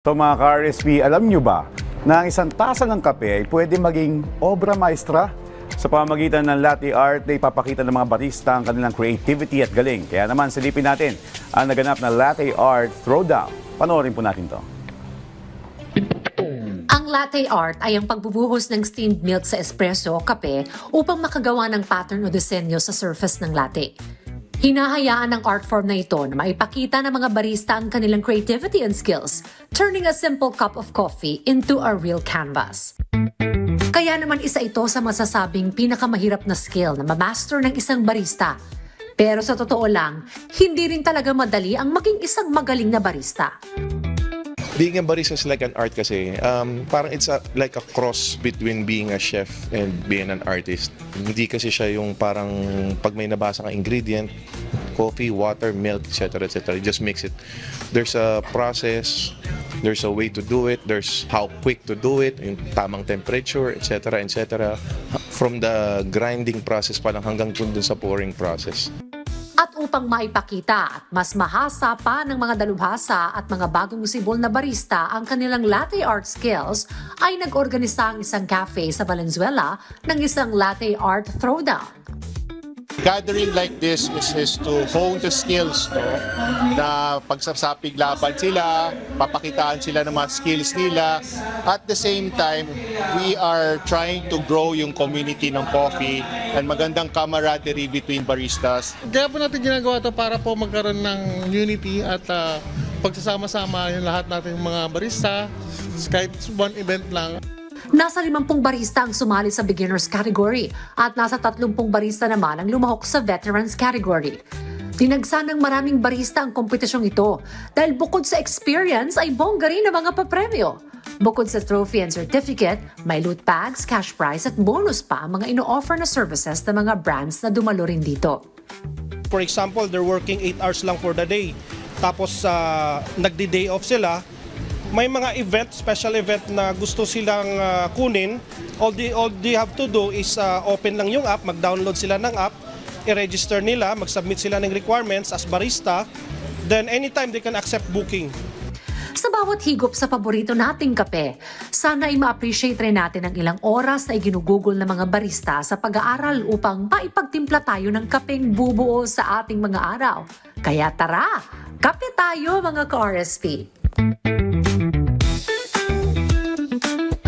So mga ka-RSP, alam nyo ba na ang isang tasa ng kape ay pwede maging obra maestra? Sa pamamagitan ng latte art na ipapakita ng mga barista ang kanilang creativity at galing. Kaya naman silipin natin ang naganap na latte art throwdown. Panoorin po natin to. Ang latte art ay ang pagbubuhos ng steamed milk sa espresso o kape upang makagawa ng pattern o disenyo sa surface ng latte. Hinahayaan ng art form na ito na maipakita ng mga barista ang kanilang creativity and skills, turning a simple cup of coffee into a real canvas. Kaya naman isa ito sa masasabing pinakamahirap na skill na ma-master ng isang barista. Pero sa totoo lang, hindi rin talaga madali ang maging isang magaling na barista. Being a barista is like an art kasi. Parang it's like a cross between being a chef and being an artist. Hindi kasi siya yung parang pag may nabasa kang ingredient, coffee, water, milk, etc. etc. You just mix it. There's a process, there's a way to do it, there's how quick to do it, yung tamang temperature, etc. etc. From the grinding process pa lang hanggang dun sa pouring process. At upang maipakita at mas mahasa pa ng mga dalubhasa at mga bagong sibol na barista ang kanilang latte art skills, ay nag-organisa ang isang cafe sa Valenzuela ng isang latte art throwdown. Gathering like this is to hone the skills, no? Na pagsasapig laban sila, papakitaan sila ng mga skills nila. At the same time, we are trying to grow yung community ng coffee and magandang camaraderie between baristas. Kaya po natin ginagawa ito para po magkaroon ng unity at pagsasama-sama yung lahat nating mga barista, kahit one event lang. Nasa 50 barista ang sumali sa beginners category at nasa 30 barista naman ang lumahok sa veterans category. Tinagsan ng maraming barista ang kompetisyong ito dahil bukod sa experience ay bongga rin ang mga papremyo. Bukod sa trophy and certificate, may loot bags, cash prize at bonus pa ang mga ino-offer na services ng mga brands na dumalo rin dito. For example, they're working 8 hours lang for the day. Tapos nagdi-day off sila. May mga event, special event na gusto silang kunin. All they have to do is open lang yung app, mag-download sila ng app, i-register nila, mag-submit sila ng requirements as barista. Then anytime they can accept booking. Sa bawat higop sa paborito nating kape, sana ay ma-appreciate rin natin ang ilang oras na iginugugol ng mga barista sa pag-aaral upang maipagtimpla tayo ng kapeng bubuo sa ating mga araw. Kaya tara, kape tayo mga ka-RSP!